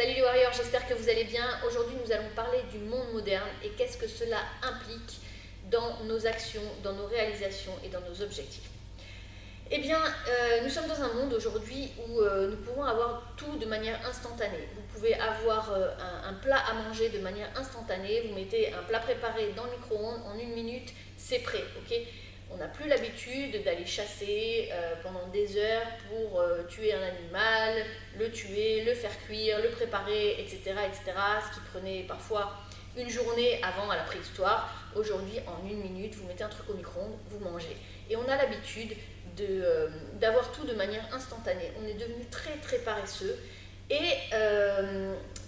Salut les Warriors, j'espère que vous allez bien. Aujourd'hui, nous allons parler du monde moderne et qu'est-ce que cela implique dans nos actions, dans nos réalisations et dans nos objectifs. Eh bien, nous sommes dans un monde aujourd'hui où nous pouvons avoir tout de manière instantanée. Vous pouvez avoir un plat à manger de manière instantanée, vous mettez un plat préparé dans le micro-ondes, en 1 minute, c'est prêt, ok ? On n'a plus l'habitude d'aller chasser pendant des heures pour tuer un animal, le tuer, le faire cuire, le préparer, etc., etc. Ce qui prenait parfois une journée avant à la préhistoire. Aujourd'hui, en 1 minute, vous mettez un truc au micro-ondes, vous mangez. Et on a l'habitude d'avoir tout de manière instantanée. On est devenu très très paresseux. Et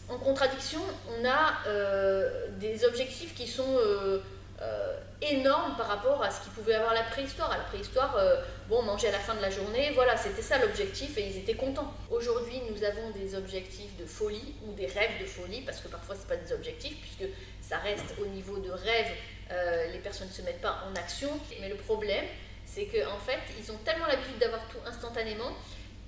en contradiction, on a des objectifs qui sont énorme par rapport à ce qu'ils pouvaient avoir à la préhistoire. À la préhistoire, on mangeait à la fin de la journée, voilà, c'était ça l'objectif et ils étaient contents. Aujourd'hui, nous avons des objectifs de folie ou des rêves de folie, parce que parfois c'est pas des objectifs, puisque ça reste au niveau de rêve, les personnes ne se mettent pas en action. Mais le problème, c'est qu'en fait, ils ont tellement l'habitude d'avoir tout instantanément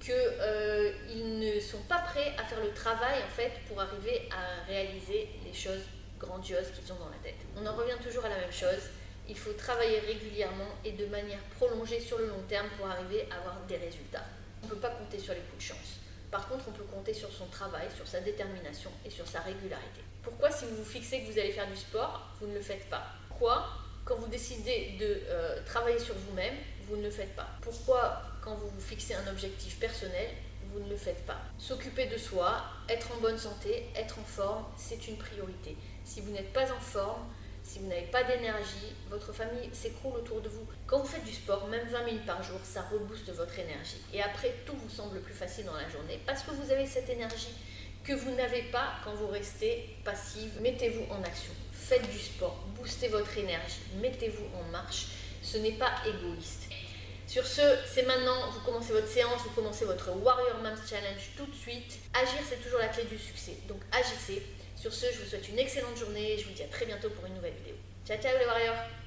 qu'ils ne sont pas prêts à faire le travail en fait pour arriver à réaliser les choses grandioses qu'ils ont dans la tête. On en revient toujours à la même chose, il faut travailler régulièrement et de manière prolongée sur le long terme pour arriver à avoir des résultats. On ne peut pas compter sur les coups de chance. Par contre, on peut compter sur son travail, sur sa détermination et sur sa régularité. Pourquoi, si vous vous fixez que vous allez faire du sport, vous ne le faites pas? Pourquoi, quand vous décidez de travailler sur vous-même, vous ne le faites pas? Pourquoi, quand vous vous fixez un objectif personnel, vous ne le faites pas? S'occuper de soi, être en bonne santé, être en forme, c'est une priorité. Si vous n'êtes pas en forme, si vous n'avez pas d'énergie, votre famille s'écroule autour de vous. Quand vous faites du sport, même 20 minutes par jour, ça rebooste votre énergie. Et après, tout vous semble plus facile dans la journée parce que vous avez cette énergie que vous n'avez pas quand vous restez passive. Mettez-vous en action, faites du sport, boostez votre énergie, mettez-vous en marche. Ce n'est pas égoïste. Sur ce, c'est maintenant, vous commencez votre séance, vous commencez votre Warrior Moms Challenge tout de suite. Agir, c'est toujours la clé du succès, donc agissez. Sur ce, je vous souhaite une excellente journée et je vous dis à très bientôt pour une nouvelle vidéo. Ciao, ciao les Warriors!